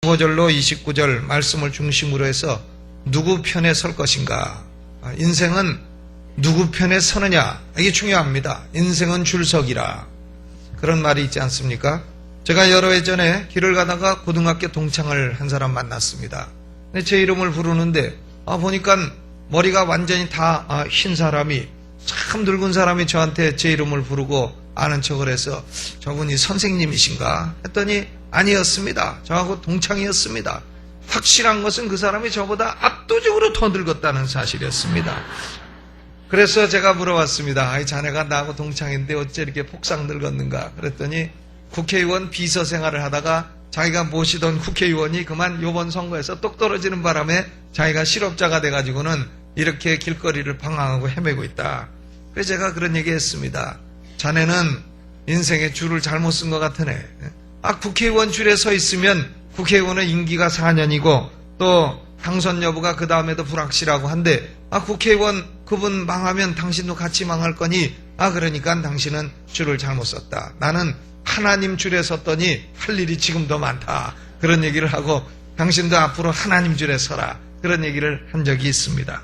15절로 29절 말씀을 중심으로 해서 누구 편에 설 것인가, 인생은 누구 편에 서느냐, 이게 중요합니다. 인생은 줄서기라, 그런 말이 있지 않습니까? 제가 여러 해 전에 길을 가다가 고등학교 동창을 한 사람 만났습니다. 근데 제 이름을 부르는데 보니까 머리가 완전히 다 흰 사람이, 참 늙은 사람이 저한테 제 이름을 부르고 아는 척을 해서 저분이 선생님이신가 했더니 아니었습니다. 저하고 동창이었습니다. 확실한 것은 그 사람이 저보다 압도적으로 더 늙었다는 사실이었습니다. 그래서 제가 물어봤습니다. 자네가 나하고 동창인데 어째 이렇게 폭삭 늙었는가? 그랬더니 국회의원 비서 생활을 하다가 자기가 모시던 국회의원이 그만 요번 선거에서 똑 떨어지는 바람에 자기가 실업자가 돼가지고는 이렇게 길거리를 방황하고 헤매고 있다. 그래서 제가 그런 얘기 했습니다. 자네는 인생의 줄을 잘못 쓴 것 같으네. 국회의원 줄에 서 있으면 국회의원은 임기가 4년이고 또 당선 여부가 그 다음에도 불확실하고 한데 국회의원 그분 망하면 당신도 같이 망할 거니 그러니까 당신은 줄을 잘못 썼다. 나는 하나님 줄에 섰더니 할 일이 지금 더 많다. 그런 얘기를 하고 당신도 앞으로 하나님 줄에 서라. 그런 얘기를 한 적이 있습니다.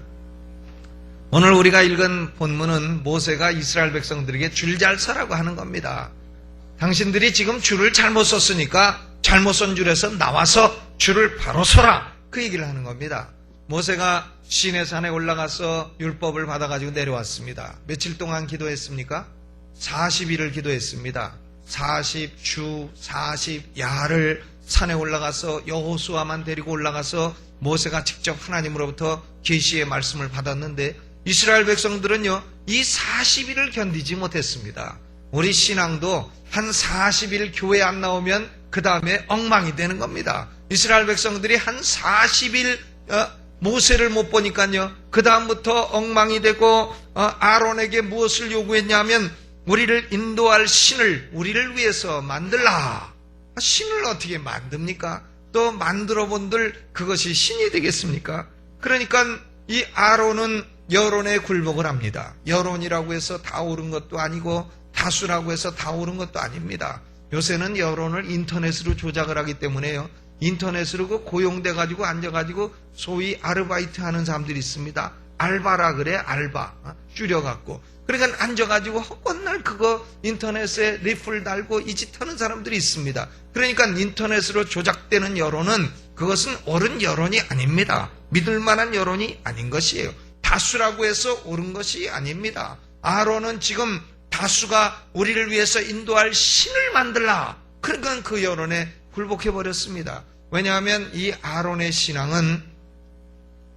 오늘 우리가 읽은 본문은 모세가 이스라엘 백성들에게 줄 잘 서라고 하는 겁니다. 당신들이 지금 줄을 잘못 썼으니까 잘못 선 줄에서 나와서 줄을 바로 서라. 그 얘기를 하는 겁니다. 모세가 시내산에 올라가서 율법을 받아가지고 내려왔습니다. 며칠 동안 기도했습니까? 40일을 기도했습니다. 40주 40야를 산에 올라가서 여호수아만 데리고 올라가서 모세가 직접 하나님으로부터 계시의 말씀을 받았는데 이스라엘 백성들은요, 이 40일을 견디지 못했습니다. 우리 신앙도 한 40일 교회 안 나오면 그 다음에 엉망이 되는 겁니다. 이스라엘 백성들이 한 40일 모세를 못 보니까요, 그 다음부터 엉망이 되고 아론에게 무엇을 요구했냐면 우리를 인도할 신을 우리를 위해서 만들라. 신을 어떻게 만듭니까? 또 만들어 본들 그것이 신이 되겠습니까? 그러니까 이 아론은 여론에 굴복을 합니다. 여론이라고 해서 다 옳은 것도 아니고 다수라고 해서 다 옳은 것도 아닙니다. 요새는 여론을 인터넷으로 조작을 하기 때문에요, 인터넷으로 고용돼가지고 앉아가지고 소위 아르바이트 하는 사람들이 있습니다. 알바라 그래, 알바. 줄여갖고. 그러니까 앉아가지고 맨날 그거 인터넷에 리플 달고 이 짓 하는 사람들이 있습니다. 그러니까 인터넷으로 조작되는 여론은 그것은 옳은 여론이 아닙니다. 믿을 만한 여론이 아닌 것이에요. 다수라고 해서 옳은 것이 아닙니다. 아론은 지금 다수가 우리를 위해서 인도할 신을 만들라. 그러니까 그 여론에 굴복해버렸습니다. 왜냐하면 이 아론의 신앙은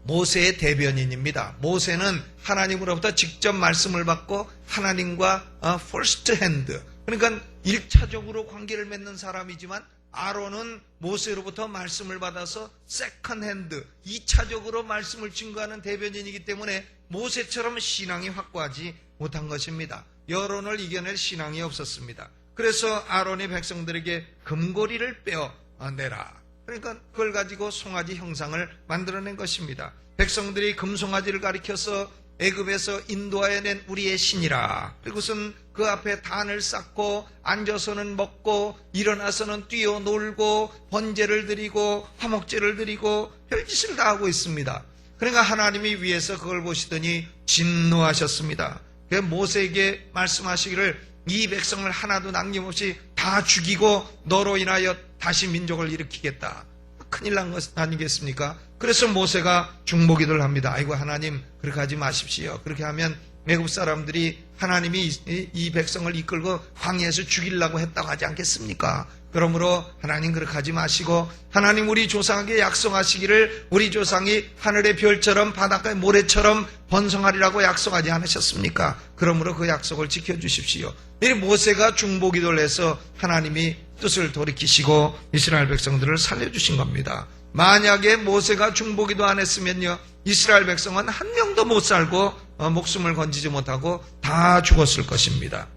모세의 대변인입니다. 모세는 하나님으로부터 직접 말씀을 받고 하나님과 first hand, 그러니까 1차적으로 관계를 맺는 사람이지만 아론은 모세로부터 말씀을 받아서 second hand, 2차적으로 말씀을 증거하는 대변인이기 때문에 모세처럼 신앙이 확고하지 못한 것입니다. 여론을 이겨낼 신앙이 없었습니다. 그래서 아론이 백성들에게 금고리를 빼어내라. 그러니까 그걸 가지고 송아지 형상을 만들어낸 것입니다. 백성들이 금송아지를 가리켜서 애굽에서 인도하여낸 우리의 신이라. 그리고선 그 앞에 단을 쌓고 앉아서는 먹고 일어나서는 뛰어놀고 번제를 드리고 화목제를 드리고 별짓을 다 하고 있습니다. 그러니까 하나님이 위에서 그걸 보시더니 진노하셨습니다. 그래서 모세에게 말씀하시기를 이 백성을 하나도 남김없이 다 죽이고 너로 인하여 다시 민족을 일으키겠다. 큰일 난 것 아니겠습니까? 그래서 모세가 중보기도를 합니다. 아이고 하나님, 그렇게 하지 마십시오. 그렇게 하면 애굽 사람들이 하나님이 이 백성을 이끌고 광야에서 죽이려고 했다고 하지 않겠습니까? 그러므로 하나님 그렇게 하지 마시고 하나님 우리 조상에게 약속하시기를 우리 조상이 하늘의 별처럼 바닷가의 모래처럼 번성하리라고 약속하지 않으셨습니까? 그러므로 그 약속을 지켜주십시오. 이 모세가 중보기도를 해서 하나님이 뜻을 돌이키시고 이스라엘 백성들을 살려주신 겁니다. 만약에 모세가 중보기도 안 했으면요, 이스라엘 백성은 한 명도 못 살고 목숨을 건지지 못하고 다 죽었을 것입니다.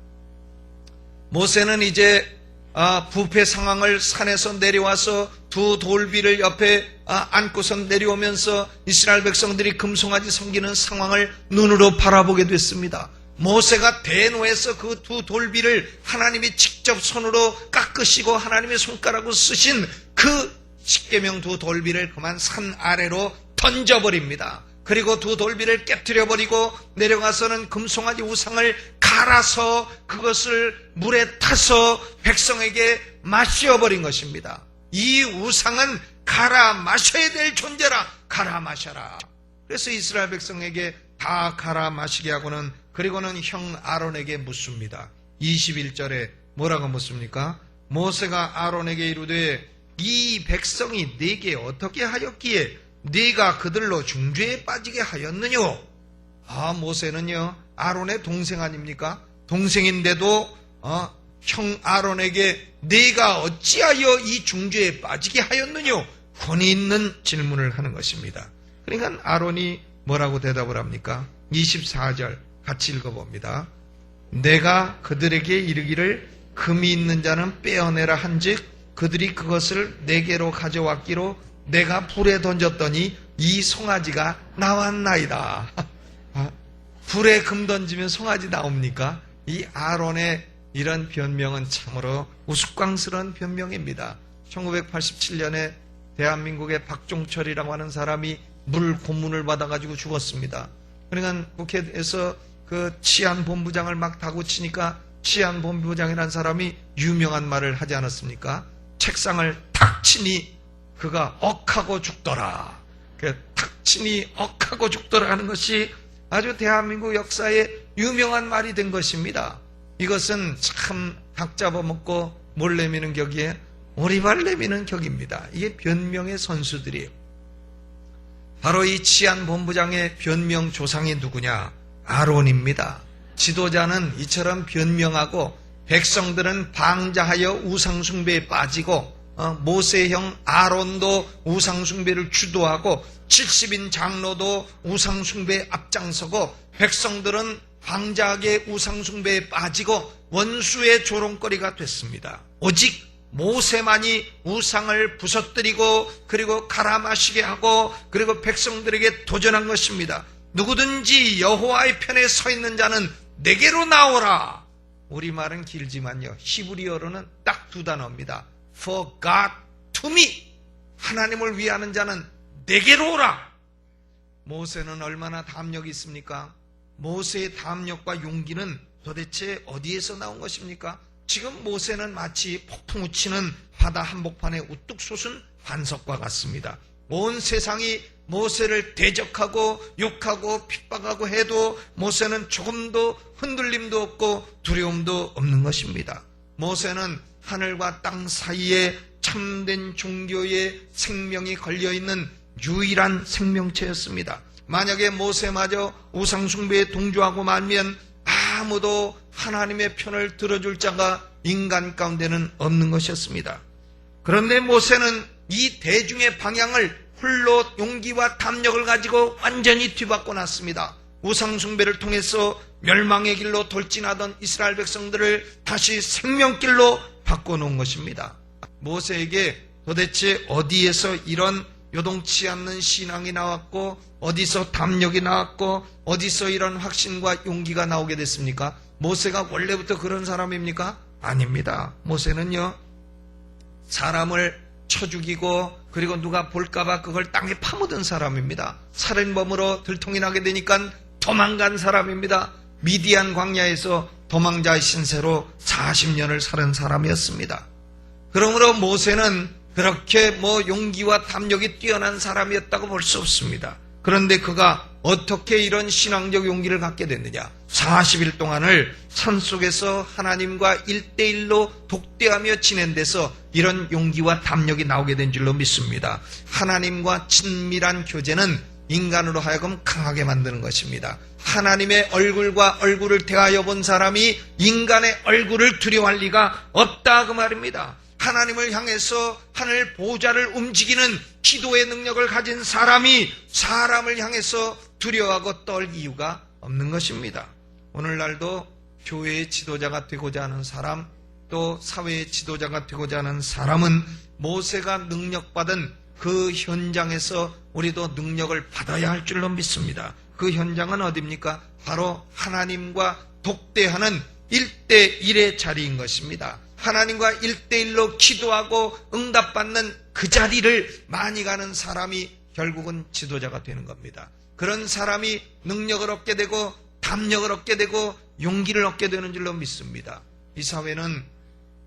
모세는 이제 부패 상황을 산에서 내려와서 두 돌비를 옆에 안고선 내려오면서 이스라엘 백성들이 금송아지 섬기는 상황을 눈으로 바라보게 됐습니다. 모세가 대노해서 그 두 돌비를 하나님이 직접 손으로 깎으시고 하나님의 손가락으로 쓰신 그 십계명 두 돌비를 그만 산 아래로 던져버립니다. 그리고 두 돌비를 깨뜨려버리고 내려가서는 금송아지 우상을 갈아서 그것을 물에 타서 백성에게 마셔버린 것입니다. 이 우상은 갈아 마셔야 될 존재라. 갈아 마셔라. 그래서 이스라엘 백성에게 다 갈아 마시게 하고는 그리고는 형 아론에게 묻습니다. 21절에 뭐라고 묻습니까? 모세가 아론에게 이르되 이 백성이 네게 어떻게 하였기에 네가 그들로 중죄에 빠지게 하였느냐? 모세는요 아론의 동생 아닙니까? 동생인데도 형 아론에게 네가 어찌하여 이 중죄에 빠지게 하였느냐? 권위 있는 질문을 하는 것입니다. 그러니까 아론이 뭐라고 대답을 합니까? 24절 같이 읽어봅니다. 내가 그들에게 이르기를 금이 있는 자는 빼어내라 한즉 그들이 그것을 내게로 가져왔기로 내가 불에 던졌더니 이 송아지가 나왔나이다. 불에 금 던지면 송아지 나옵니까? 이 아론의 이런 변명은 참으로 우스꽝스러운 변명입니다. 1987년에 대한민국의 박종철이라고 하는 사람이 물 고문을 받아가지고 죽었습니다. 그러니까 국회에서 그 치안본부장을 막 다구치니까 치안본부장이라는 사람이 유명한 말을 하지 않았습니까? 책상을 탁 치니 그가 억하고 죽더라. 탁 치니 억하고 죽더라 하는 것이 아주 대한민국 역사에 유명한 말이 된 것입니다. 이것은 참 각 잡아먹고 몰 내미는 격이에 오리발 내미는 격입니다. 이게 변명의 선수들이에요. 바로 이 치안본부장의 변명 조상이 누구냐? 아론입니다. 지도자는 이처럼 변명하고 백성들은 방자하여 우상숭배에 빠지고 모세형 아론도 우상숭배를 주도하고 70인 장로도 우상숭배에 앞장서고 백성들은 방자하게 우상숭배에 빠지고 원수의 조롱거리가 됐습니다. 오직 모세만이 우상을 부서뜨리고 그리고 갈아 마시게 하고 그리고 백성들에게 도전한 것입니다. 누구든지 여호와의 편에 서 있는 자는 내게로 나오라. 우리말은 길지만요 히브리어로는 딱 두 단어입니다. For God to me. 하나님을 위하는 자는 내게로 오라. 모세는 얼마나 담력이 있습니까? 모세의 담력과 용기는 도대체 어디에서 나온 것입니까? 지금 모세는 마치 폭풍 우치는 바다 한복판에 우뚝 솟은 반석과 같습니다. 온 세상이 모세를 대적하고 욕하고 핍박하고 해도 모세는 조금도 흔들림도 없고 두려움도 없는 것입니다. 모세는 하늘과 땅 사이에 참된 종교의 생명이 걸려있는 유일한 생명체였습니다. 만약에 모세마저 우상숭배에 동조하고 말면 아무도 하나님의 편을 들어줄 자가 인간 가운데는 없는 것이었습니다. 그런데 모세는 이 대중의 방향을 홀로 용기와 담력을 가지고 완전히 뒤바꿔 놨습니다. 우상숭배를 통해서 멸망의 길로 돌진하던 이스라엘 백성들을 다시 생명길로 바꿔놓은 것입니다. 모세에게 도대체 어디에서 이런 요동치 않는 신앙이 나왔고 어디서 담력이 나왔고 어디서 이런 확신과 용기가 나오게 됐습니까? 모세가 원래부터 그런 사람입니까? 아닙니다. 모세는요 사람을 쳐 죽이고 그리고 누가 볼까봐 그걸 땅에 파묻은 사람입니다. 살인범으로 들통이 나게 되니까 도망간 사람입니다. 미디안 광야에서 도망자의 신세로 40년을 살은 사람이었습니다. 그러므로 모세는 그렇게 용기와 담력이 뛰어난 사람이었다고 볼 수 없습니다. 그런데 그가 어떻게 이런 신앙적 용기를 갖게 됐느냐? 40일 동안을 산속에서 하나님과 1대1로 독대하며 지낸 데서 이런 용기와 담력이 나오게 된 줄로 믿습니다. 하나님과 친밀한 교제는 인간으로 하여금 강하게 만드는 것입니다. 하나님의 얼굴과 얼굴을 대하여 본 사람이 인간의 얼굴을 두려워할 리가 없다 그 말입니다. 하나님을 향해서 하늘 보좌를 움직이는 기도의 능력을 가진 사람이 사람을 향해서 두려워하고 떨 이유가 없는 것입니다. 오늘날도 교회의 지도자가 되고자 하는 사람, 또 사회의 지도자가 되고자 하는 사람은 모세가 능력받은 그 현장에서 우리도 능력을 받아야 할 줄로 믿습니다. 그 현장은 어디입니까? 바로 하나님과 독대하는 1대1의 자리인 것입니다. 하나님과 1대1로 기도하고 응답받는 그 자리를 많이 가는 사람이 결국은 지도자가 되는 겁니다. 그런 사람이 능력을 얻게 되고 담력을 얻게 되고 용기를 얻게 되는 줄로 믿습니다. 이 사회는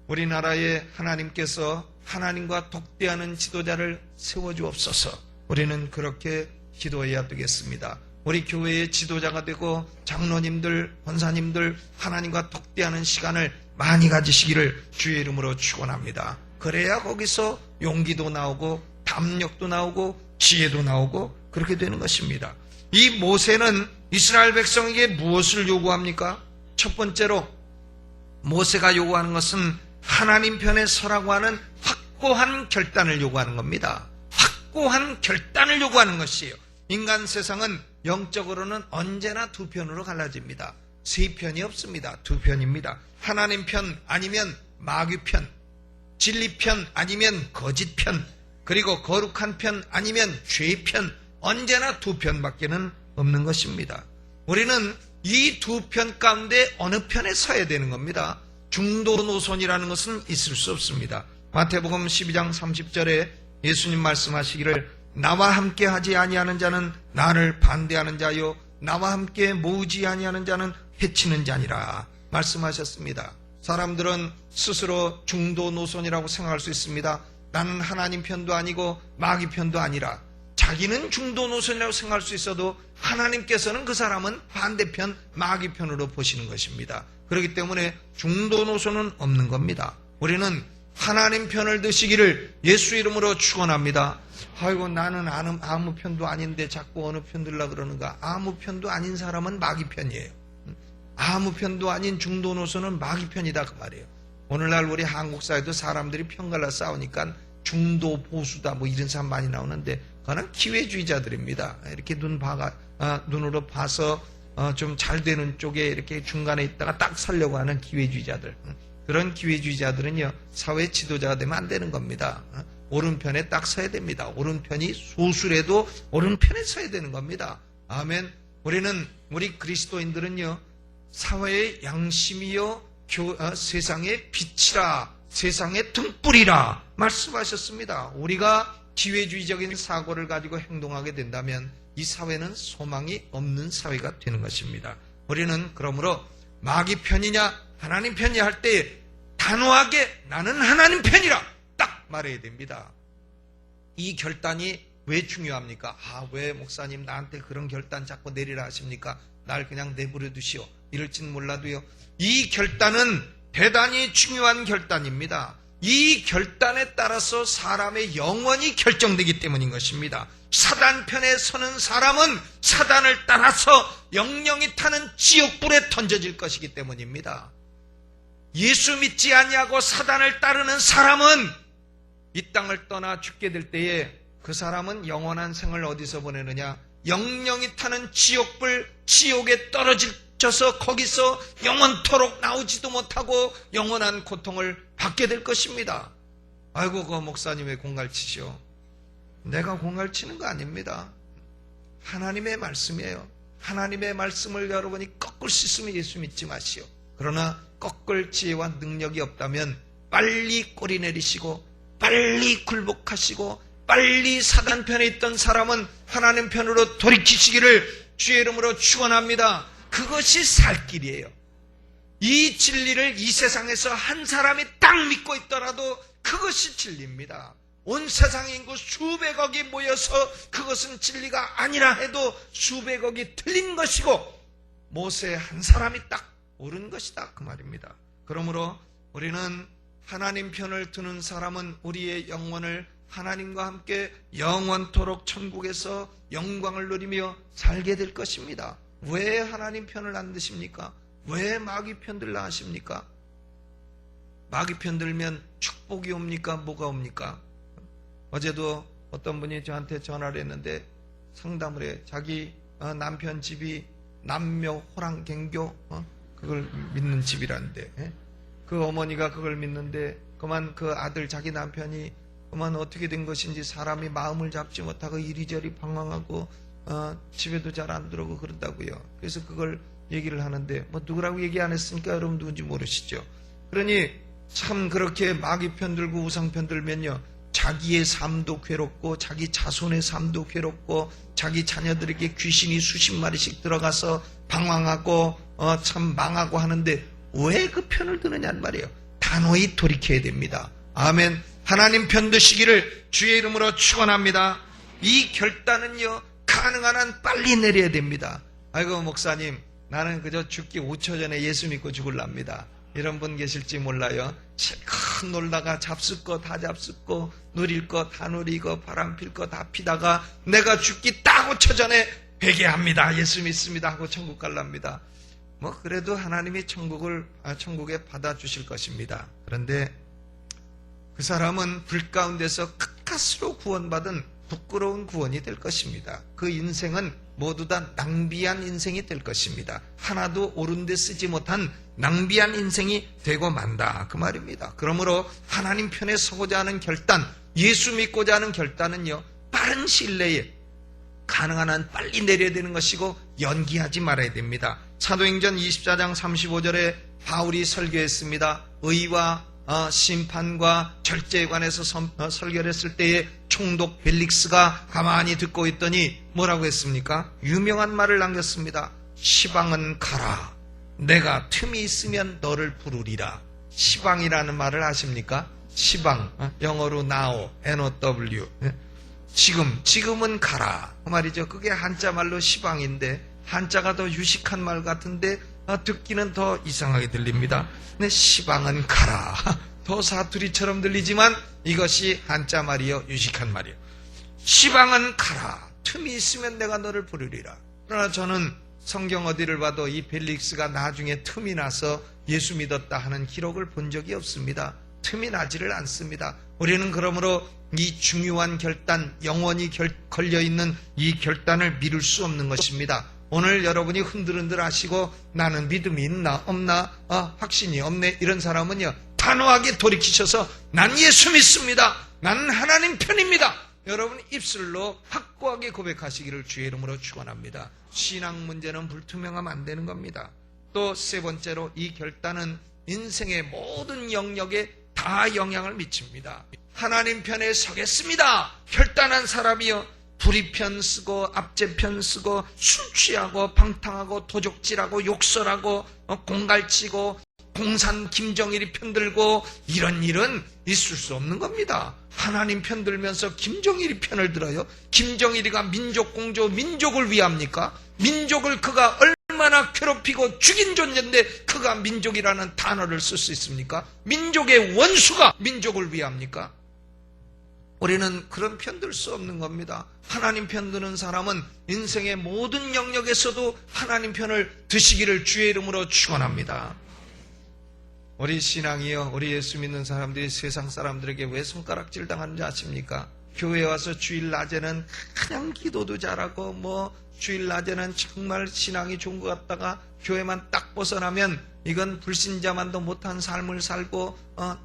우리나라에 하나님께서 하나님과 독대하는 지도자를 세워주옵소서. 우리는 그렇게 기도해야 되겠습니다. 우리 교회의 지도자가 되고 장로님들, 권사님들 하나님과 독대하는 시간을 많이 가지시기를 주의 이름으로 축원합니다. 그래야 거기서 용기도 나오고 담력도 나오고 지혜도 나오고 그렇게 되는 것입니다. 이 모세는 이스라엘 백성에게 무엇을 요구합니까? 첫 번째로 모세가 요구하는 것은 하나님 편에 서라고 하는 확고한 결단을 요구하는 겁니다. 확고한 결단을 요구하는 것이에요. 인간 세상은 영적으로는 언제나 두 편으로 갈라집니다. 세 편이 없습니다. 두 편입니다. 하나님 편 아니면 마귀 편, 진리 편 아니면 거짓 편, 그리고 거룩한 편 아니면 죄 편, 언제나 두 편밖에는 없는 것입니다. 우리는 이 두 편 가운데 어느 편에 서야 되는 겁니다. 중도 노선이라는 것은 있을 수 없습니다. 마태복음 12장 30절에 예수님 말씀하시기를 나와 함께 하지 아니하는 자는 나를 반대하는 자요 나와 함께 모으지 아니하는 자는 해치는 자니라 말씀하셨습니다. 사람들은 스스로 중도 노선이라고 생각할 수 있습니다. 나는 하나님 편도 아니고 마귀 편도 아니라 자기는 중도 노선이라고 생각할 수 있어도 하나님께서는 그 사람은 반대편 마귀 편으로 보시는 것입니다. 그렇기 때문에 중도 노선은 없는 겁니다. 우리는 하나님 편을 드시기를 예수 이름으로 축원합니다. 아이고 나는 아무 편도 아닌데 자꾸 어느 편 들라 그러는가. 아무 편도 아닌 사람은 마귀 편이에요. 아무 편도 아닌 중도 노선은 마귀 편이다 그 말이에요. 오늘날 우리 한국 사회도 사람들이 편갈라 싸우니까 중도 보수다 뭐 이런 사람 많이 나오는데 그거는 기회주의자들입니다. 이렇게 눈으로 봐서 좀 잘 되는 쪽에 이렇게 중간에 있다가 딱 살려고 하는 기회주의자들. 그런 기회주의자들은요 사회 지도자가 되면 안 되는 겁니다. 오른편에 딱 서야 됩니다. 오른편이 소수라도 오른편에 서야 되는 겁니다. 아멘. 우리 그리스도인들은요 사회의 양심이요 세상의 빛이라 세상의 등불이라 말씀하셨습니다. 우리가 기회주의적인 사고를 가지고 행동하게 된다면 이 사회는 소망이 없는 사회가 되는 것입니다. 우리는 그러므로 마귀 편이냐 하나님 편이냐 할 때 단호하게 나는 하나님 편이라 딱 말해야 됩니다. 이 결단이 왜 중요합니까? 왜 목사님 나한테 그런 결단 자꾸 내리라 하십니까? 날 그냥 내버려 두시오. 이럴진 몰라도요. 이 결단은 대단히 중요한 결단입니다. 이 결단에 따라서 사람의 영원이 결정되기 때문인 것입니다. 사단 편에 서는 사람은 사단을 따라서 영영이 타는 지옥불에 던져질 것이기 때문입니다. 예수 믿지 아니하고 사단을 따르는 사람은 이 땅을 떠나 죽게 될 때에 그 사람은 영원한 생을 어디서 보내느냐? 영영이 타는 지옥불, 지옥에 떨어져서 거기서 영원토록 나오지도 못하고 영원한 고통을 받게 될 것입니다. 아이고 그 목사님 왜 공갈치시오? 내가 공갈치는 거 아닙니다. 하나님의 말씀이에요. 하나님의 말씀을 여러분이 꺾을 수 있으면 예수 믿지 마시오. 그러나 꺾을 지혜와 능력이 없다면 빨리 꼬리 내리시고 빨리 굴복하시고 빨리 사단 편에 있던 사람은 하나님 편으로 돌이키시기를 주의 이름으로 축원합니다. 그것이 살 길이에요. 이 진리를 이 세상에서 한 사람이 딱 믿고 있더라도 그것이 진리입니다. 온 세상의 인구 수백억이 모여서 그것은 진리가 아니라 해도 수백억이 틀린 것이고 모세 한 사람이 딱 옳은 것이다 그 말입니다. 그러므로 우리는 하나님 편을 드는 사람은 우리의 영혼을 하나님과 함께 영원토록 천국에서 영광을 누리며 살게 될 것입니다. 왜 하나님 편을 안 드십니까? 왜 마귀 편 들라 하십니까? 마귀 편 들면 축복이 옵니까? 뭐가 옵니까? 어제도 어떤 분이 저한테 전화를 했는데 상담을 해. 자기 남편 집이 남묘 호랑갱교 그걸 믿는 집이란데 그 어머니가 그걸 믿는데 그만 그 아들 자기 남편이 그만 어떻게 된 것인지 사람이 마음을 잡지 못하고 이리저리 방황하고 집에도 잘 안 들어오고 그런다고요. 그래서 그걸 얘기를 하는데 뭐 누구라고 얘기 안 했으니까 여러분 누군지 모르시죠. 그러니 참 그렇게 마귀 편들고 우상 편들면요, 자기의 삶도 괴롭고 자기 자손의 삶도 괴롭고 자기 자녀들에게 귀신이 수십 마리씩 들어가서 방황하고 참 망하고 하는데 왜 그 편을 드느냐는 말이에요. 단호히 돌이켜야 됩니다. 아멘. 하나님 편 드시기를 주의 이름으로 축원합니다. 이 결단은요, 가능한 한 빨리 내려야 됩니다. 아이고 목사님, 나는 그저 죽기 5초 전에 예수 믿고 죽을랍니다. 이런 분 계실지 몰라요. 실컷 놀다가 잡술 거 다 잡숫고 누릴 거 다 누리고 바람 필 거 다 피다가 내가 죽기 딱 5초 전에 회개합니다. 예수 믿습니다 하고 천국 갈랍니다. 뭐 그래도 하나님이 천국에 받아주실 것입니다. 그런데 그 사람은 불 가운데서 끝갓으로 구원받은 부끄러운 구원이 될 것입니다. 그 인생은 모두 다 낭비한 인생이 될 것입니다. 하나도 옳은 데 쓰지 못한 낭비한 인생이 되고 만다, 그 말입니다. 그러므로 하나님 편에 서고자 하는 결단, 예수 믿고자 하는 결단은요, 빠른 시일 내에 가능한 한 빨리 내려야 되는 것이고 연기하지 말아야 됩니다. 사도행전 24장 35절에 바울이 설교했습니다. 의와 심판과 절제에 관해서 설교를 했을 때에 총독 벨릭스가 가만히 듣고 있더니 뭐라고 했습니까? 유명한 말을 남겼습니다. 시방은 가라. 내가 틈이 있으면 너를 부르리라. 시방이라는 말을 아십니까? 시방, 영어로 now, N-O-W. 지금은 가라, 그 말이죠. 그게 한자 말로 시방인데 한자가 더 유식한 말 같은데 듣기는 더 이상하게 들립니다. 근데 시방은 가라, 더 사투리처럼 들리지만 이것이 한자 말이요, 유식한 말이요. 시방은 가라. 틈이 있으면 내가 너를 부르리라. 그러나 저는 성경 어디를 봐도 이 벨릭스가 나중에 틈이 나서 예수 믿었다 하는 기록을 본 적이 없습니다. 틈이 나지를 않습니다. 우리는 그러므로 이 중요한 결단, 영원히 걸려있는 이 결단을 미룰 수 없는 것입니다. 오늘 여러분이 흔들흔들 하시고 나는 믿음이 있나 없나, 확신이 없네, 이런 사람은요, 단호하게 돌이키셔서 난 예수 믿습니다, 나는 하나님 편입니다, 여러분 입술로 확고하게 고백하시기를 주의 이름으로 축원합니다. 신앙 문제는 불투명하면 안 되는 겁니다. 또 세 번째로, 이 결단은 인생의 모든 영역에 다 영향을 미칩니다. 하나님 편에 서겠습니다 결단한 사람이요, 불의편 쓰고 압제편 쓰고 술 취하고 방탕하고 도적질하고 욕설하고 공갈치고 공산 김정일이 편들고 이런 일은 있을 수 없는 겁니다. 하나님 편들면서 김정일이 편을 들어요? 김정일이가 민족 공조, 민족을 위합니까? 민족을 그가 얼마나 괴롭히고 죽인 존재인데 그가 민족이라는 단어를 쓸 수 있습니까? 민족의 원수가 민족을 위합니까? 우리는 그런 편들 수 없는 겁니다. 하나님 편드는 사람은 인생의 모든 영역에서도 하나님 편을 드시기를 주의 이름으로 축원합니다. 우리 신앙이요, 우리 예수 믿는 사람들이 세상 사람들에게 왜 손가락질 당하는지 아십니까? 교회에 와서 주일 낮에는 그냥 기도도 잘하고 주일 낮에는 정말 신앙이 좋은 것 같다가 교회만 딱 벗어나면 이건 불신자만도 못한 삶을 살고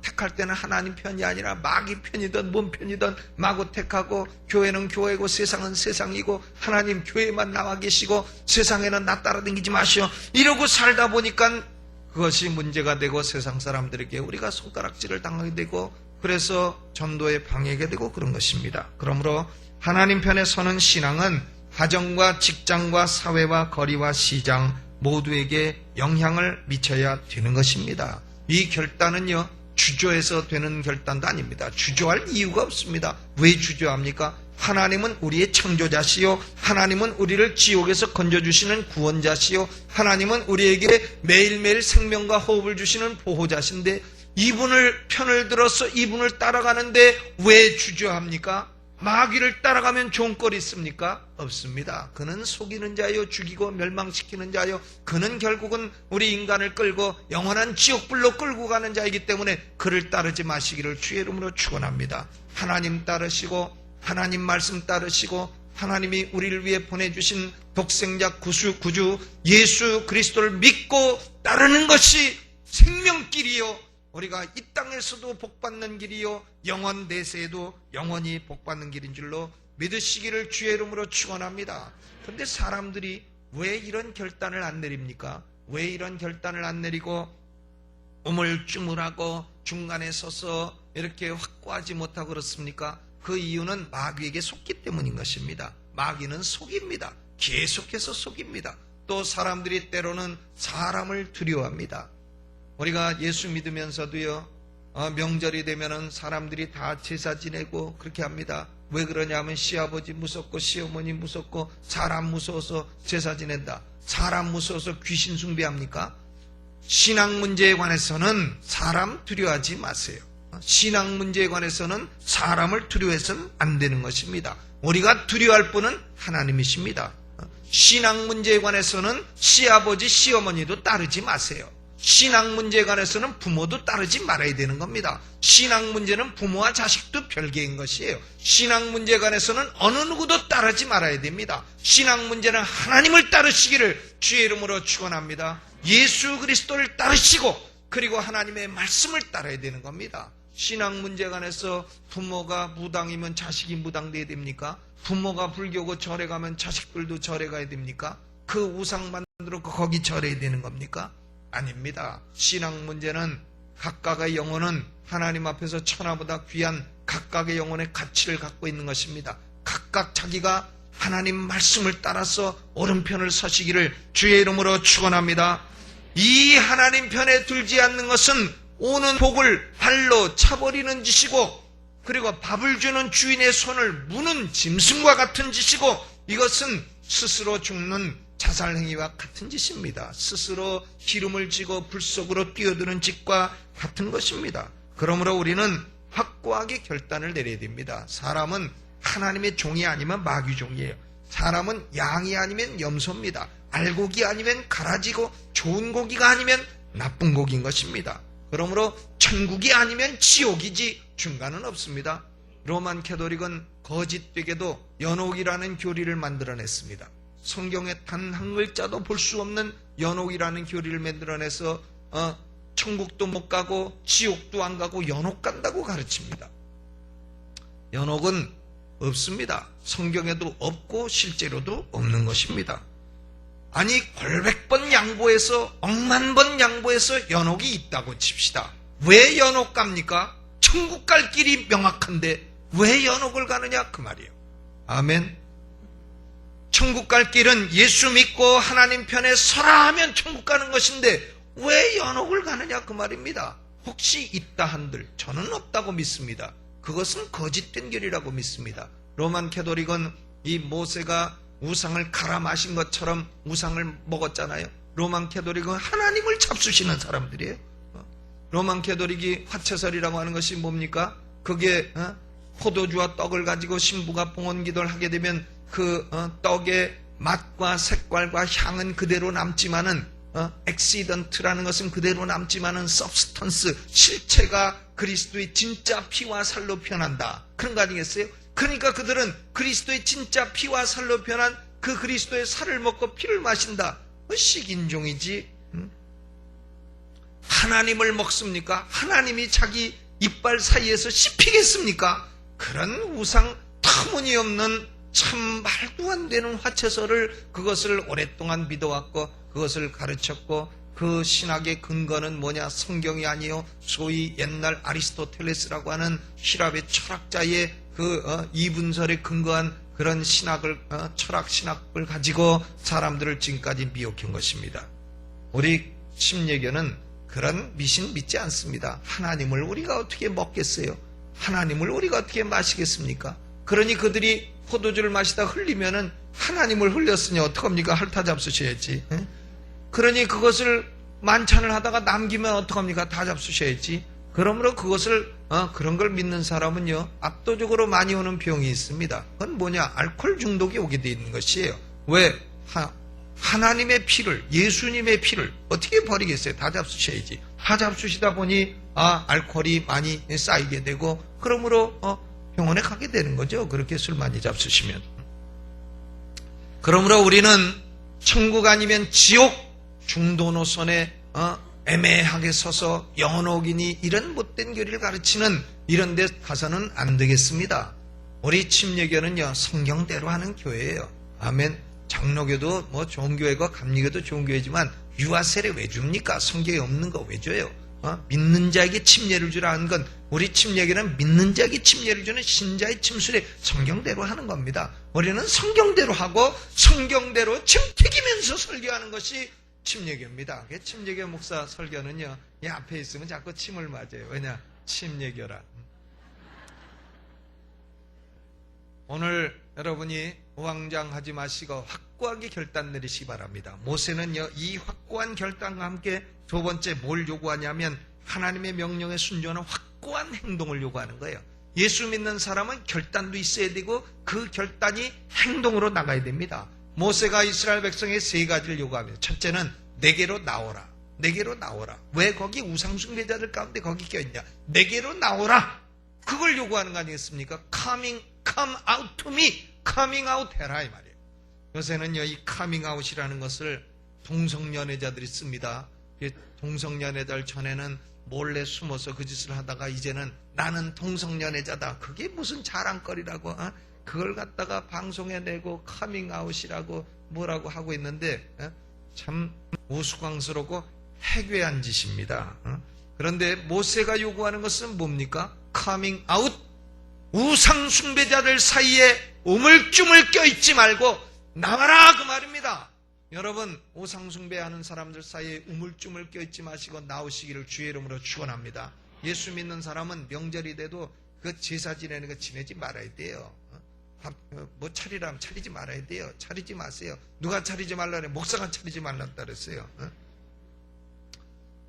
택할 때는 하나님 편이 아니라 마귀 편이든 뭔 편이든 마구 택하고, 교회는 교회고 세상은 세상이고 하나님 교회만 나와 계시고 세상에는 나 따라다니지 마시오, 이러고 살다 보니까 그것이 문제가 되고 세상 사람들에게 우리가 손가락질을 당하게 되고 그래서 전도에 방해가 되고 그런 것입니다. 그러므로 하나님 편에 서는 신앙은 가정과 직장과 사회와 거리와 시장 모두에게 영향을 미쳐야 되는 것입니다. 이 결단은요, 주저해서 되는 결단도 아닙니다. 주저할 이유가 없습니다. 왜 주저합니까? 하나님은 우리의 창조자시요, 하나님은 우리를 지옥에서 건져주시는 구원자시요, 하나님은 우리에게 매일매일 생명과 호흡을 주시는 보호자신데 이분을 편을 들어서 이분을 따라가는데 왜 주저합니까? 마귀를 따라가면 좋은 꼴이 있습니까? 없습니다. 그는 속이는 자요, 죽이고 멸망시키는 자요, 그는 결국은 우리 인간을 끌고 영원한 지옥불로 끌고 가는 자이기 때문에 그를 따르지 마시기를 주의 이름으로 축원합니다. 하나님 따르시고 하나님 말씀 따르시고 하나님이 우리를 위해 보내주신 독생자 구주 예수 그리스도를 믿고 따르는 것이 생명길이요, 우리가 이 땅에서도 복받는 길이요, 영원 내세에도 영원히 복받는 길인 줄로 믿으시기를 주의 이름으로 축원합니다. 그런데 사람들이 왜 이런 결단을 안 내립니까? 왜 이런 결단을 안 내리고 우물쭈물하고 중간에 서서 이렇게 확고하지 못하고 그렇습니까? 그 이유는 마귀에게 속기 때문인 것입니다. 마귀는 속입니다. 계속해서 속입니다. 또 사람들이 때로는 사람을 두려워합니다. 우리가 예수 믿으면서도요, 명절이 되면은 사람들이 다 제사 지내고 그렇게 합니다. 왜 그러냐면 시아버지 무섭고 시어머니 무섭고 사람 무서워서 제사 지낸다. 사람 무서워서 귀신 숭배합니까? 신앙 문제에 관해서는 사람 두려워하지 마세요. 신앙 문제에 관해서는 사람을 두려워해서는 안 되는 것입니다. 우리가 두려워할 분은 하나님이십니다. 신앙 문제에 관해서는 시아버지 시어머니도 따르지 마세요. 신앙 문제에 관해서는 부모도 따르지 말아야 되는 겁니다. 신앙 문제는 부모와 자식도 별개인 것이에요. 신앙 문제에 관해서는 어느 누구도 따르지 말아야 됩니다. 신앙 문제는 하나님을 따르시기를 주의 이름으로 축원합니다. 예수 그리스도를 따르시고 그리고 하나님의 말씀을 따라야 되는 겁니다. 신앙 문제에 관해서 부모가 무당이면 자식이 무당돼야 됩니까? 부모가 불교고 절에 가면 자식들도 절에 가야 됩니까? 그 우상 만들어 거기 절해야 되는 겁니까? 아닙니다. 신앙 문제는 각각의 영혼은 하나님 앞에서 천하보다 귀한 각각의 영혼의 가치를 갖고 있는 것입니다. 각각 자기가 하나님 말씀을 따라서 오른편을 서시기를 주의 이름으로 축원합니다. 이 하나님 편에 들지 않는 것은 오는 복을 발로 차버리는 짓이고 그리고 밥을 주는 주인의 손을 무는 짐승과 같은 짓이고 이것은 스스로 죽는 자살행위와 같은 짓입니다. 스스로 기름을 지고 불 속으로 뛰어드는 짓과 같은 것입니다. 그러므로 우리는 확고하게 결단을 내려야 됩니다. 사람은 하나님의 종이 아니면 마귀 종이에요. 사람은 양이 아니면 염소입니다. 알고기 아니면 가라지고 좋은 고기가 아니면 나쁜 고기인 것입니다. 그러므로 천국이 아니면 지옥이지 중간은 없습니다. 로만 캐토릭은 거짓되게도 연옥이라는 교리를 만들어냈습니다. 성경에 단 한 글자도 볼 수 없는 연옥이라는 교리를 만들어내서 천국도 못 가고 지옥도 안 가고 연옥 간다고 가르칩니다. 연옥은 없습니다. 성경에도 없고 실제로도 없는 것입니다. 아니 골백 번 양보해서 억만 번 양보해서 연옥이 있다고 칩시다. 왜 연옥 갑니까? 천국 갈 길이 명확한데 왜 연옥을 가느냐 그 말이에요. 아멘. 천국 갈 길은 예수 믿고 하나님 편에 서라 하면 천국 가는 것인데 왜 연옥을 가느냐 그 말입니다. 혹시 있다 한들 저는 없다고 믿습니다. 그것은 거짓된 길이라고 믿습니다. 로만 캐토릭은 이 모세가 우상을 갈아 마신 것처럼 우상을 먹었잖아요. 로만 캐토릭은 하나님을 잡수시는 사람들이에요. 로만 캐토릭이 화채설이라고 하는 것이 뭡니까? 그게 포도주와 떡을 가지고 신부가 봉헌 기도를 하게 되면 그 떡의 맛과 색깔과 향은 그대로 남지만은 엑시던트라는 것은 그대로 남지만은 서브스턴스 실체가 그리스도의 진짜 피와 살로 변한다. 그런 거 아니겠어요? 그러니까 그들은 그리스도의 진짜 피와 살로 변한 그 그리스도의 살을 먹고 피를 마신다. 식인종이지. 하나님을 먹습니까? 하나님이 자기 이빨 사이에서 씹히겠습니까? 그런 우상 터무니없는 참 말도 안 되는 화채설을 그것을 오랫동안 믿어왔고 그것을 가르쳤고 그 신학의 근거는 뭐냐? 성경이 아니요 소위 옛날 아리스토텔레스라고 하는希腊의 철학자의 그 이분설에 근거한 그런 신학을 철학 신학을 가지고 사람들을 지금까지 미혹한 것입니다. 우리 심리교는 그런 미신 믿지 않습니다. 하나님을 우리가 어떻게 먹겠어요? 하나님을 우리가 어떻게 마시겠습니까? 그러니 그들이 포도주를 마시다 흘리면은 하나님을 흘렸으니 어떡합니까? 핥아 잡수셔야지. 그러니 그것을 만찬을 하다가 남기면 어떡합니까? 다 잡수셔야지. 그러므로 그것을 그런 걸 믿는 사람은요 압도적으로 많이 오는 병이 있습니다. 그건 뭐냐? 알코올 중독이 오게 돼 있는 것이에요. 왜? 하나님의 피를 예수님의 피를 어떻게 버리겠어요? 다 잡수셔야지. 다 잡수시다 보니 알코올이 많이 쌓이게 되고 그러므로 병원에 가게 되는 거죠. 그렇게 술 많이 잡수시면. 그러므로 우리는 천국 아니면 지옥 중도 노선에 애매하게 서서 연옥이니 이런 못된 교리를 가르치는 이런 데 가서는 안 되겠습니다. 우리 침례교는요 성경대로 하는 교회예요. 아멘. 장로교도 뭐 좋은 교회고 감리교도 좋은 교회지만 유아세례 왜 줍니까? 성경에 없는 거 왜 줘요? 믿는 자에게 침례를 주라 한 건 우리 침례기는 믿는 자에게 침례를 주는 신자의 침술에 성경대로 하는 겁니다. 우리는 성경대로 하고 성경대로 침 튀기면서 설교하는 것이 침례교입니다. 침례교 목사 설교는요, 이 앞에 있으면 자꾸 침을 맞아요. 왜냐? 침례교라. 오늘 여러분이 우왕좌왕하지 마시고 확고하게 결단 내리시기 바랍니다. 모세는요, 이 확고한 결단과 함께 두 번째 뭘 요구하냐면 하나님의 명령에 순종하는 확고한 행동을 요구하는 거예요. 예수 믿는 사람은 결단도 있어야 되고 그 결단이 행동으로 나가야 됩니다. 모세가 이스라엘 백성에 세 가지를 요구합니다. 첫째는 내게로 나오라. 내게로 나오라. 왜 거기 우상숭배자들 가운데 거기 껴있냐? 내게로 나오라. 그걸 요구하는 거 아니겠습니까? come out to me. coming out 해라 이 말이에요. 요새는요, 이 coming out이라는 것을 동성연애자들이 씁니다. 동성연애자들 전에는 몰래 숨어서 그 짓을 하다가 이제는 나는 동성연애자다. 그게 무슨 자랑거리라고, 그걸 갖다가 방송에 내고 커밍아웃이라고 뭐라고 하고 있는데, 참 우스꽝스럽고 해괴한 짓입니다. 그런데 모세가 요구하는 것은 뭡니까? 커밍아웃. 우상숭배자들 사이에 우물쭈물 껴있지 말고 나와라 그 말입니다. 여러분, 우상숭배하는 사람들 사이에 우물쭈물 껴있지 마시고 나오시기를 주의 이름으로 축원합니다. 예수 믿는 사람은 명절이 돼도 그 제사 지내는 거 지내지 말아야 돼요. 뭐 차리라면 차리지 말아야 돼요. 차리지 마세요. 누가 차리지 말라래? 목사가 차리지 말란다 그랬어요.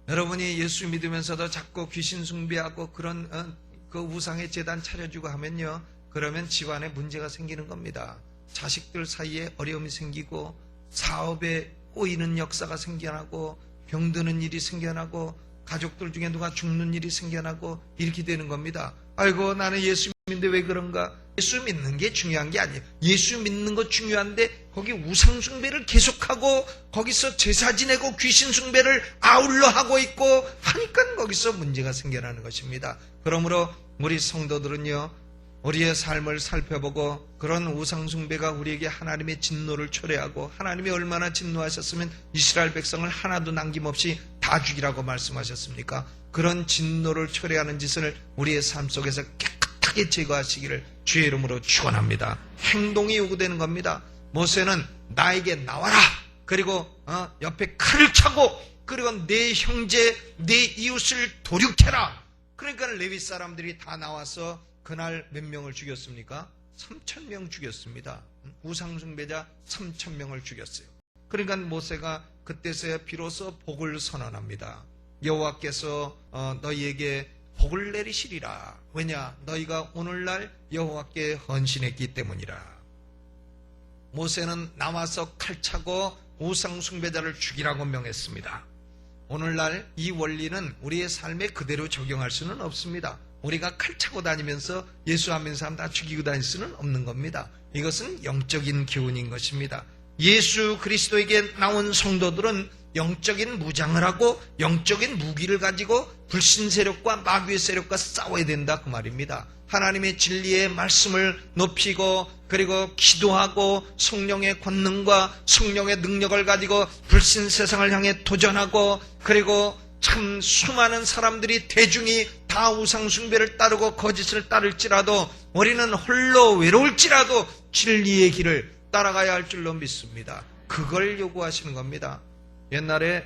여러분이 예수 믿으면서도 자꾸 귀신 숭배하고 그런 그 우상의 제단 차려주고 하면요, 그러면 집안에 문제가 생기는 겁니다. 자식들 사이에 어려움이 생기고 사업에 꼬이는 역사가 생겨나고 병드는 일이 생겨나고 가족들 중에 누가 죽는 일이 생겨나고 이렇게 되는 겁니다. 아이고, 나는 예수 믿는데 왜 그런가? 예수 믿는 게 중요한 게 아니에요. 예수 믿는 거 중요한데 거기 우상숭배를 계속하고 거기서 제사 지내고 귀신 숭배를 아울러 하고 있고 하니까 거기서 문제가 생겨나는 것입니다. 그러므로 우리 성도들은요, 우리의 삶을 살펴보고 그런 우상숭배가 우리에게 하나님의 진노를 초래하고 하나님이 얼마나 진노하셨으면 이스라엘 백성을 하나도 남김없이 다 죽이라고 말씀하셨습니까? 그런 진노를 초래하는 짓을 우리의 삶 속에서 깨끗하게 제거하시기를 주의 이름으로 축원합니다. 행동이 요구되는 겁니다. 모세는 나에게 나와라. 그리고 옆에 칼을 차고 그리고 내 형제 내 이웃을 도륙해라. 그러니까 레위 사람들이 다 나와서 그날 몇 명을 죽였습니까? 3,000명 죽였습니다. 우상숭배자 3,000명을 죽였어요. 그러니까 모세가 그때서야 비로소 복을 선언합니다. 여호와께서 너희에게 복을 내리시리라. 왜냐? 너희가 오늘날 여호와께 헌신했기 때문이라. 모세는 나와서 칼차고 우상숭배자를 죽이라고 명했습니다. 오늘날 이 원리는 우리의 삶에 그대로 적용할 수는 없습니다. 우리가 칼차고 다니면서 예수 안 믿는 사람 다 죽이고 다닐 수는 없는 겁니다. 이것은 영적인 교훈인 것입니다. 예수 그리스도에게 나온 성도들은 영적인 무장을 하고 영적인 무기를 가지고 불신 세력과 마귀의 세력과 싸워야 된다 그 말입니다. 하나님의 진리의 말씀을 높이고 그리고 기도하고 성령의 권능과 성령의 능력을 가지고 불신 세상을 향해 도전하고 그리고 참 수많은 사람들이 대중이 다 우상숭배를 따르고 거짓을 따를지라도 우리는 홀로 외로울지라도 진리의 길을 따라가야 할 줄로 믿습니다. 그걸 요구하시는 겁니다. 옛날에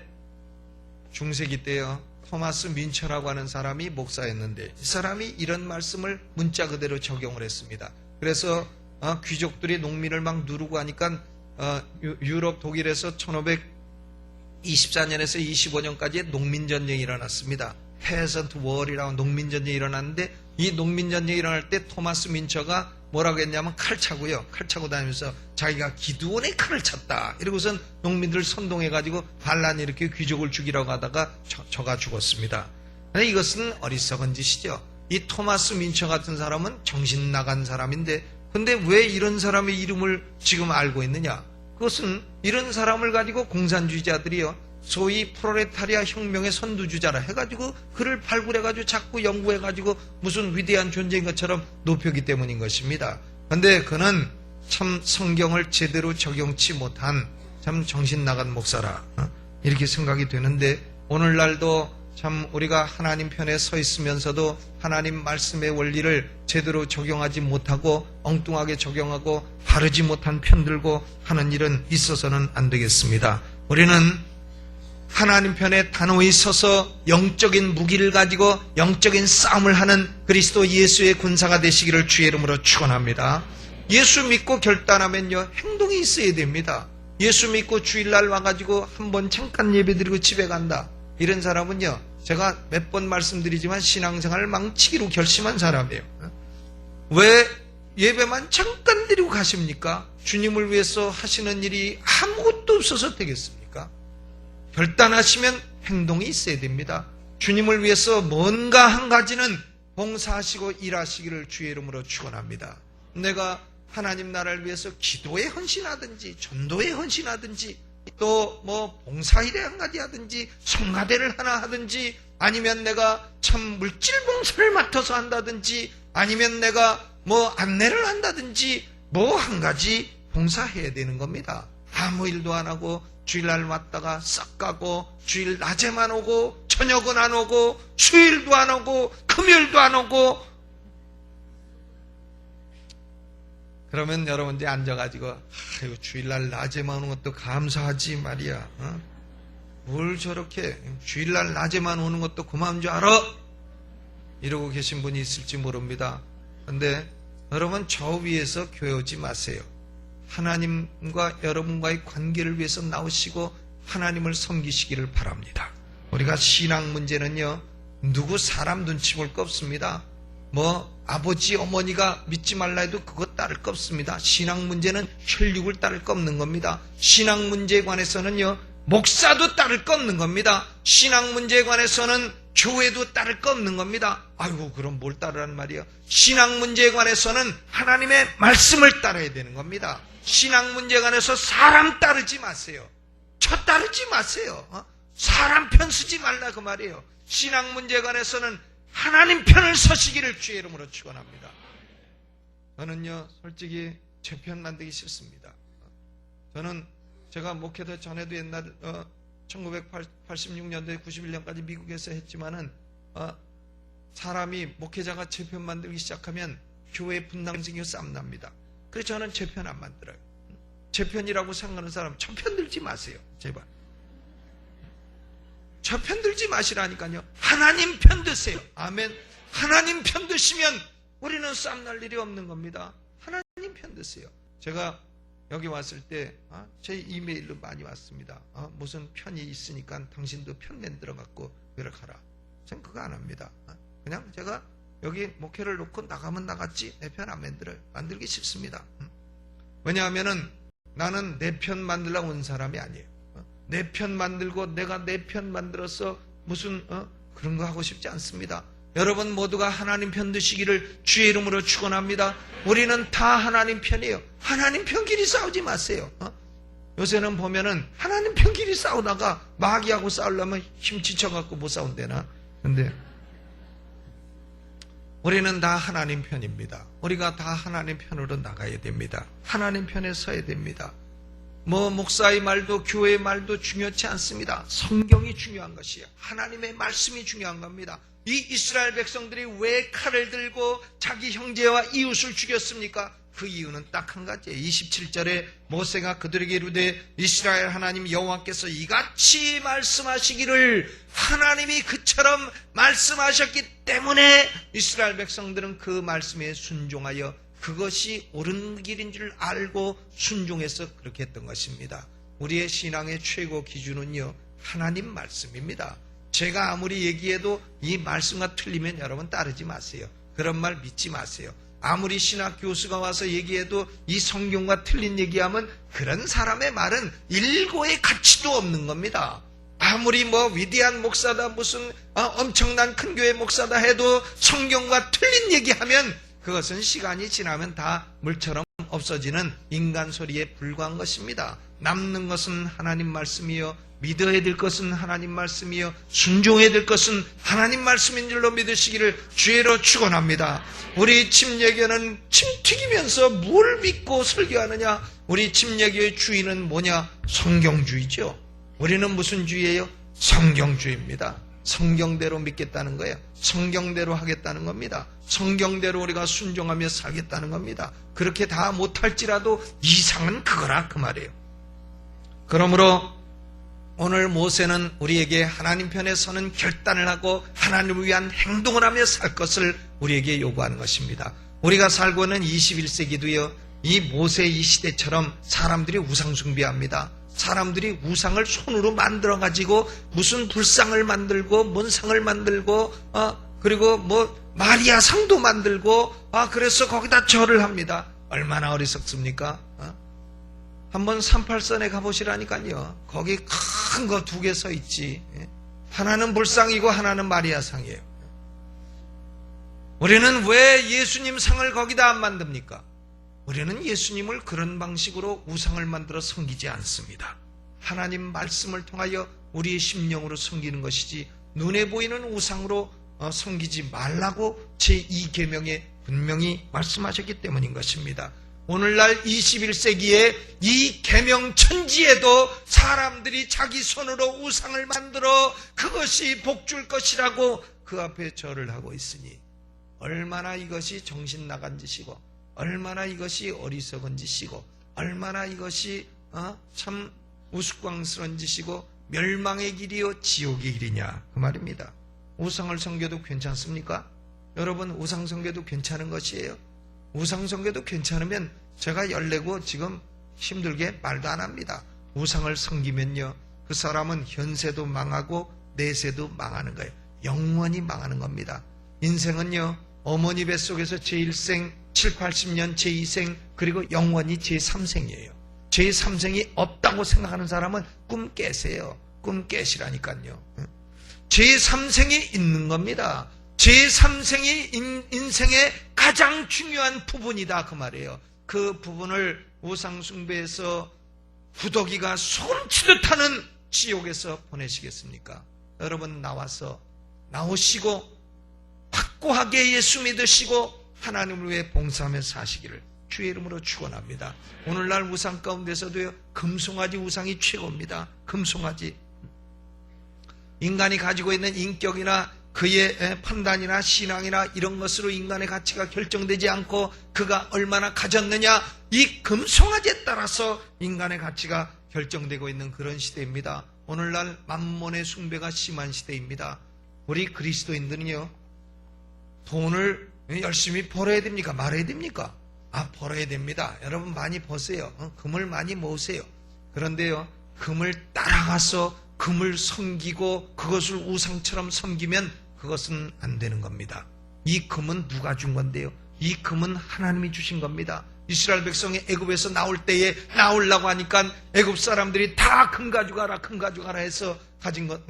중세기 때요, 토마스 민처라고 하는 사람이 목사였는데 이 사람이 이런 말씀을 문자 그대로 적용을 했습니다. 그래서 귀족들이 농민을 막 누르고 하니까 유럽 독일에서 1524년에서 25년까지의 농민전쟁이 일어났습니다. 페어선트 월이라고 농민전쟁이 일어났는데 이 농민전쟁이 일어날 때 토마스 민처가 뭐라고 했냐면 칼 차고요. 칼 차고 다니면서 자기가 기드온의 칼을 찼다. 이러고선 농민들을 선동해가지고 반란 일으켜 귀족을 죽이라고 하다가 저가 죽었습니다. 근데 이것은 어리석은 짓이죠. 이 토마스 민처 같은 사람은 정신 나간 사람인데 근데 왜 이런 사람의 이름을 지금 알고 있느냐? 그것은 이런 사람을 가지고 공산주의자들이요, 소위 프롤레타리아 혁명의 선두주자라 해가지고 그를 발굴해가지고 자꾸 연구해가지고 무슨 위대한 존재인 것처럼 높였기 때문인 것입니다. 그런데 그는 참 성경을 제대로 적용치 못한 참 정신 나간 목사라 이렇게 생각이 되는데 오늘날도 참 우리가 하나님 편에 서 있으면서도 하나님 말씀의 원리를 제대로 적용하지 못하고 엉뚱하게 적용하고 바르지 못한 편 들고 하는 일은 있어서는 안 되겠습니다. 우리는 하나님 편에 단호히 서서 영적인 무기를 가지고 영적인 싸움을 하는 그리스도 예수의 군사가 되시기를 주의 이름으로 축원합니다. 예수 믿고 결단하면요, 행동이 있어야 됩니다. 예수 믿고 주일날 와가지고 한번 잠깐 예배드리고 집에 간다, 이런 사람은요, 제가 몇 번 말씀드리지만 신앙생활을 망치기로 결심한 사람이에요. 왜 예배만 잠깐 드리고 가십니까? 주님을 위해서 하시는 일이 아무것도 없어서 되겠습니까? 결단하시면 행동이 있어야 됩니다. 주님을 위해서 뭔가 한 가지는 봉사하시고 일하시기를 주의 이름으로 축원합니다. 내가 하나님 나라를 위해서 기도에 헌신하든지 전도에 헌신하든지 또 뭐 봉사일에 한 가지 하든지 성가대를 하나 하든지 아니면 내가 참 물질 봉사를 맡아서 한다든지 아니면 내가 뭐 안내를 한다든지 뭐 한 가지 봉사해야 되는 겁니다. 아무 일도 안 하고 주일날 왔다가 싹 가고 주일 낮에만 오고 저녁은 안 오고 수요일도 안 오고 금요일도 안 오고, 그러면 여러분들이 앉아가지고 아유, 주일날 낮에만 오는 것도 감사하지 말이야. 뭘 저렇게 주일날 낮에만 오는 것도 고마운 줄 알아? 이러고 계신 분이 있을지 모릅니다. 그런데 여러분, 저 위에서 교회 오지 마세요. 하나님과 여러분과의 관계를 위해서 나오시고 하나님을 섬기시기를 바랍니다. 우리가 신앙 문제는요, 누구 사람 눈치 볼 거 없습니다. 뭐 아버지 어머니가 믿지 말라 해도 그것 따를 거 없습니다. 신앙 문제는 혈육을 따를 거 없는 겁니다. 신앙 문제에 관해서는요, 목사도 따를 거 없는 겁니다. 신앙 문제에 관해서는 교회도 따를 거 없는 겁니다. 아이고, 그럼 뭘 따르란 말이야? 신앙 문제에 관해서는 하나님의 말씀을 따라야 되는 겁니다. 신앙 문제에 관해서 사람 따르지 마세요. 저 따르지 마세요. 사람 편 쓰지 말라 그 말이에요. 신앙 문제에 관해서는 하나님 편을 서시기를 주의 이름으로 축원합니다. 저는요, 솔직히 제 편 만들기 싫습니다. 저는 제가 목회도 전에도 옛날 1986년도에 91년까지 미국에서 했지만은 사람이 목회자가 제 편 만들기 시작하면 교회 분당 생겨 싸움 납니다. 그래서 저는 제 편 안 만들어요. 제 편이라고 생각하는 사람 저 편 들지 마세요. 제발. 저 편 들지 마시라니까요. 하나님 편 드세요. 아멘. 하나님 편 드시면 우리는 싸움 날 일이 없는 겁니다. 하나님 편 드세요. 제가 여기 왔을 때 제 이메일로 많이 왔습니다. 무슨 편이 있으니까 당신도 편 만들어 갖고 노력하라. 전 그거 안 합니다. 그냥 제가 여기 목회를 놓고 나가면 나갔지 내 편 안 만들어요. 만들기 싫습니다. 왜냐하면은 나는 내 편 만들려고 온 사람이 아니에요. 내 편 만들고 내가 내 편 만들어서 무슨 그런 거 하고 싶지 않습니다. 여러분 모두가 하나님 편 드시기를 주의 이름으로 축원합니다. 우리는 다 하나님 편이에요. 하나님 편끼리 싸우지 마세요. 요새는 보면은 하나님 편끼리 싸우다가 마귀하고 싸우려면 힘 지쳐갖고 못 싸운대나. 근데 우리는 다 하나님 편입니다. 우리가 다 하나님 편으로 나가야 됩니다. 하나님 편에 서야 됩니다. 뭐 목사의 말도 교회의 말도 중요치 않습니다. 성경이 중요한 것이에요. 하나님의 말씀이 중요한 겁니다. 이 이스라엘 백성들이 왜 칼을 들고 자기 형제와 이웃을 죽였습니까? 그 이유는 딱 한 가지예요. 27절에 모세가 그들에게 이르되 이스라엘 하나님 여호와께서 이같이 말씀하시기를 하나님이 그처럼 말씀하셨기 때문에 이스라엘 백성들은 그 말씀에 순종하여 그것이 옳은 길인 줄 알고 순종해서 그렇게 했던 것입니다. 우리의 신앙의 최고 기준은요, 하나님 말씀입니다. 제가 아무리 얘기해도 이 말씀과 틀리면 여러분 따르지 마세요. 그런 말 믿지 마세요. 아무리 신학 교수가 와서 얘기해도 이 성경과 틀린 얘기하면 그런 사람의 말은 일고의 가치도 없는 겁니다. 아무리 뭐 위대한 목사다 무슨 엄청난 큰 교회 목사다 해도 성경과 틀린 얘기하면 그것은 시간이 지나면 다 물처럼 없어지는 인간 소리에 불과한 것입니다. 남는 것은 하나님 말씀이요, 믿어야 될 것은 하나님 말씀이요, 순종해야 될 것은 하나님 말씀인 줄로 믿으시기를 주의로 축원합니다. 우리 침례교는 침 튀기면서 뭘 믿고 설교하느냐? 우리 침례교의 주의는 뭐냐? 성경주의죠. 우리는 무슨 주의예요? 성경주의입니다. 성경대로 믿겠다는 거예요. 성경대로 하겠다는 겁니다. 성경대로 우리가 순종하며 살겠다는 겁니다. 그렇게 다 못할지라도 이상은 그거라 그 말이에요. 그러므로 오늘 모세는 우리에게 하나님 편에 서는 결단을 하고 하나님을 위한 행동을 하며 살 것을 우리에게 요구하는 것입니다. 우리가 살고 있는 21세기도요. 이 모세 이 시대처럼 사람들이 우상 숭배합니다. 사람들이 우상을 손으로 만들어 가지고 무슨 불상을 만들고 뭔 상을 만들고 그리고 뭐 마리아 상도 만들고 그래서 거기다 절을 합니다. 얼마나 어리석습니까? 한번 38선에 가보시라니까요. 거기 큰 거 2개 서 있지. 하나는 불상이고 하나는 마리아 상이에요. 우리는 왜 예수님 상을 거기다 안 만듭니까? 우리는 예수님을 그런 방식으로 우상을 만들어 섬기지 않습니다. 하나님 말씀을 통하여 우리의 심령으로 섬기는 것이지 눈에 보이는 우상으로 섬기지 말라고 제2계명에 분명히 말씀하셨기 때문인 것입니다. 오늘날 21세기에 이 계명 천지에도 사람들이 자기 손으로 우상을 만들어 그것이 복줄 것이라고 그 앞에 절을 하고 있으니 얼마나 이것이 정신 나간 짓이고 얼마나 이것이 어리석은 짓이고 얼마나 이것이 참 우스꽝스러운 짓이고 멸망의 길이요 지옥의 길이냐 그 말입니다. 우상을 섬겨도 괜찮습니까? 여러분 우상 섬겨도 괜찮은 것이에요. 우상 섬겨도 괜찮으면 제가 열내고 지금 힘들게 말도 안 합니다. 우상을 섬기면요 그 사람은 현세도 망하고 내세도 망하는 거예요. 영원히 망하는 겁니다. 인생은요 어머니 뱃속에서 제1생 7, 80년 제2생 그리고 영원히 제3생이에요. 제3생이 없다고 생각하는 사람은 꿈 깨세요. 꿈 깨시라니까요. 제3생이 있는 겁니다. 제3생이 인생의 가장 중요한 부분이다 그 말이에요. 그 부분을 우상숭배에서 후더기가 소름치듯 하는 지옥에서 보내시겠습니까? 여러분 나오시고 확고하게 예수 믿으시고 하나님을 위해 봉사하며 사시기를 주의 이름으로 축원합니다. 오늘날 우상 가운데서도요 금송아지 우상이 최고입니다. 금송아지 인간이 가지고 있는 인격이나 그의 판단이나 신앙이나 이런 것으로 인간의 가치가 결정되지 않고 그가 얼마나 가졌느냐 이 금송아지에 따라서 인간의 가치가 결정되고 있는 그런 시대입니다. 오늘날 만몬의 숭배가 심한 시대입니다. 우리 그리스도인들은요 돈을 열심히 벌어야 됩니까? 말아야 됩니까? 벌어야 됩니다. 여러분 많이 버세요. 금을 많이 모으세요. 그런데요 금을 따라가서 금을 섬기고 그것을 우상처럼 섬기면 그것은 안 되는 겁니다. 이 금은 누가 준 건데요? 이 금은 하나님이 주신 겁니다. 이스라엘 백성이 애굽에서 나올 때에 나오려고 하니까 애굽 사람들이 다 금 가져가라 금 가져가라 해서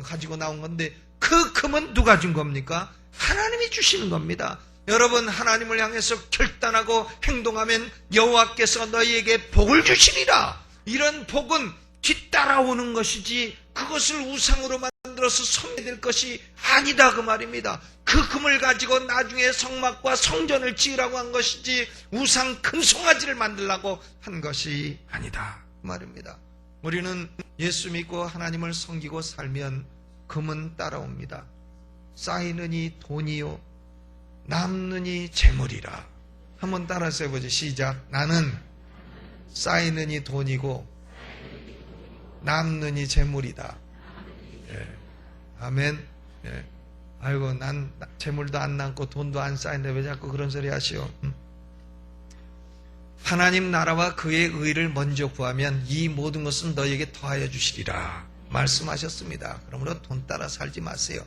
가지고 나온 건데 그 금은 누가 준 겁니까? 하나님이 주시는 겁니다. 여러분 하나님을 향해서 결단하고 행동하면 여호와께서 너희에게 복을 주시리라. 이런 복은 뒤따라오는 것이지 그것을 우상으로 만들어서 섬겨야 될 것이 아니다 그 말입니다. 그 금을 가지고 나중에 성막과 성전을 지으라고 한 것이지 우상 금송아지를 만들라고 한 것이 아니다 그 말입니다. 우리는 예수 믿고 하나님을 섬기고 살면 금은 따라옵니다. 쌓이느니 돈이요 남느니 재물이라. 한번 따라서 해보죠. 시작. 나는 쌓이느니 돈이고 남느니 재물이다. 예. 아멘. 예. 아이고 난 재물도 안 남고 돈도 안 쌓이는데 왜 자꾸 그런 소리 하시오. 하나님 나라와 그의 의를 먼저 구하면 이 모든 것은 너희에게 더하여 주시리라 말씀하셨습니다. 그러므로 돈 따라 살지 마세요.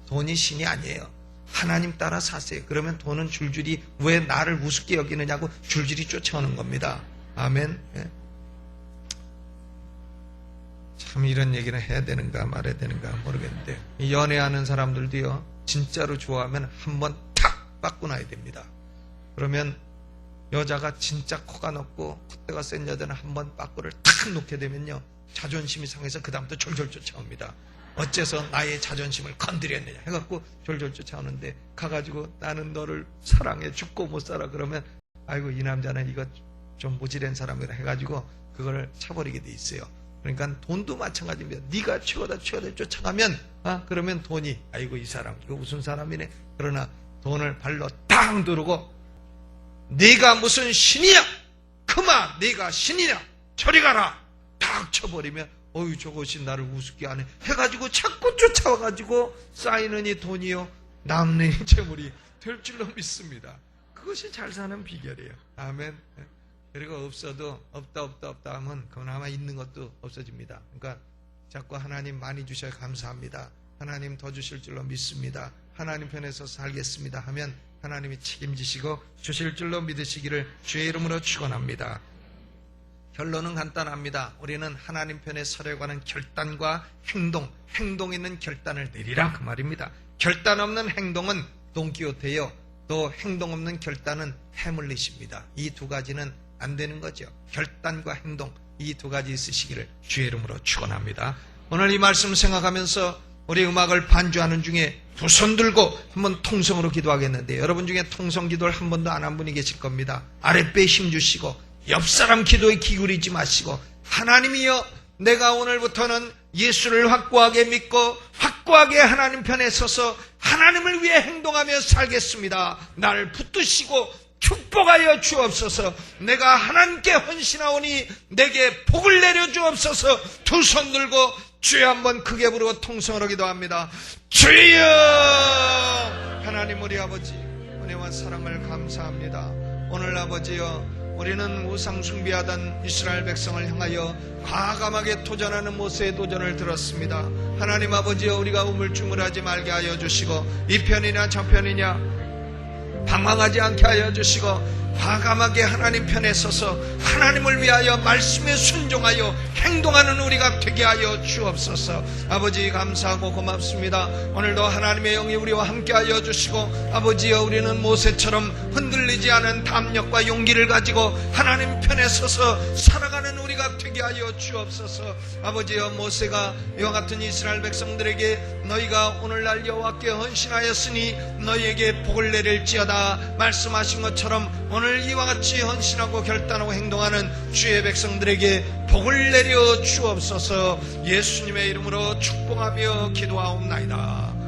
돈이 신이 아니에요. 하나님 따라 사세요. 그러면 돈은 줄줄이 왜 나를 우습게 여기느냐고 줄줄이 쫓아오는 겁니다. 아멘. 예. 참 이런 얘기를 해야 되는가 말해야 되는가 모르겠는데 연애하는 사람들도요 진짜로 좋아하면 한번 탁 바꿔놔야 됩니다. 그러면 여자가 진짜 코가 높고 콧대가 센 여자는 한번 빠꾸를 탁 놓게 되면요 자존심이 상해서 그 다음부터 졸졸 쫓아옵니다. 어째서 나의 자존심을 건드렸느냐 해갖고 졸졸 쫓아오는데 가가지고 나는 너를 사랑해 죽고 못 살아 그러면 아이고 이 남자는 이거 좀 모질한 사람이라 해가지고 그거를 차버리게 돼 있어요. 그러니까 돈도 마찬가지입니다. 네가 최고다 쫓아가면 그러면 돈이 아이고 이 사람 이거 무슨 사람이네. 그러나 돈을 발로 딱 누르고 네가 무슨 신이냐? 그만 네가 신이냐? 저리 가라. 딱 쳐버리면 어유 저것이 나를 우습게 하네 해가지고 자꾸 쫓아와가지고 쌓이는 이 돈이요 남는 이 재물이 될 줄로 믿습니다. 그것이 잘 사는 비결이에요. 아멘. 그리고 없어도 없다 하면 그나마 있는 것도 없어집니다. 그러니까 자꾸 하나님 많이 주셔야 감사합니다. 하나님 더 주실 줄로 믿습니다. 하나님 편에서 살겠습니다 하면 하나님이 책임지시고 주실 줄로 믿으시기를 주의 이름으로 축원합니다. 결론은 간단합니다. 우리는 하나님 편에 서려고 하는 결단과 행동 있는 결단을 내리라 그 말입니다. 결단 없는 행동은 돈키호테요. 또 행동 없는 결단은 해물릿입니다. 이 두 가지는 안 되는 거죠. 결단과 행동 이 두 가지 있으시기를 주의 이름으로 축원합니다. 오늘 이 말씀 생각하면서 우리 음악을 반주하는 중에 두 손 들고 한번 통성으로 기도하겠는데 여러분 중에 통성 기도를 한 번도 안 한 분이 계실 겁니다. 아랫배에 힘주시고 옆사람 기도에 기울이지 마시고 하나님이여 내가 오늘부터는 예수를 확고하게 믿고 확고하게 하나님 편에 서서 하나님을 위해 행동하며 살겠습니다. 나를 붙드시고 축복하여 주옵소서. 내가 하나님께 헌신하오니 내게 복을 내려 주옵소서. 두 손 들고 주여 한번 크게 부르고 통성으로 기도합니다. 주여 하나님 우리 아버지 은혜와 사랑을 감사합니다. 오늘 아버지여 우리는 우상 숭배하던 이스라엘 백성을 향하여 과감하게 도전하는 모세의 도전을 들었습니다. 하나님 아버지여 우리가 우물쭈물하지 말게 하여 주시고 이 편이냐 저 편이냐 방황하지 않게 하여 주시고 과감하게 하나님 편에 서서 하나님을 위하여 말씀에 순종하여 행동하는 우리가 되게 하여 주옵소서. 아버지 감사하고 고맙습니다. 오늘도 하나님의 영이 우리와 함께 하여 주시고 아버지여 우리는 모세처럼 흔들리지 않은 담력과 용기를 가지고 하나님 편에 서서 살아가는 우리가 되게 하여 주옵소서. 아버지여 모세가 이와 같은 이스라엘 백성들에게 너희가 오늘날 여호와께 헌신하였으니 너희에게 복을 내릴지어다 말씀하신 것처럼 오늘 이와 같이 헌신하고 결단하고 행동하는 주의 백성들에게 복을 내려 주옵소서. 예수님의 이름으로 축복하며 기도하옵나이다.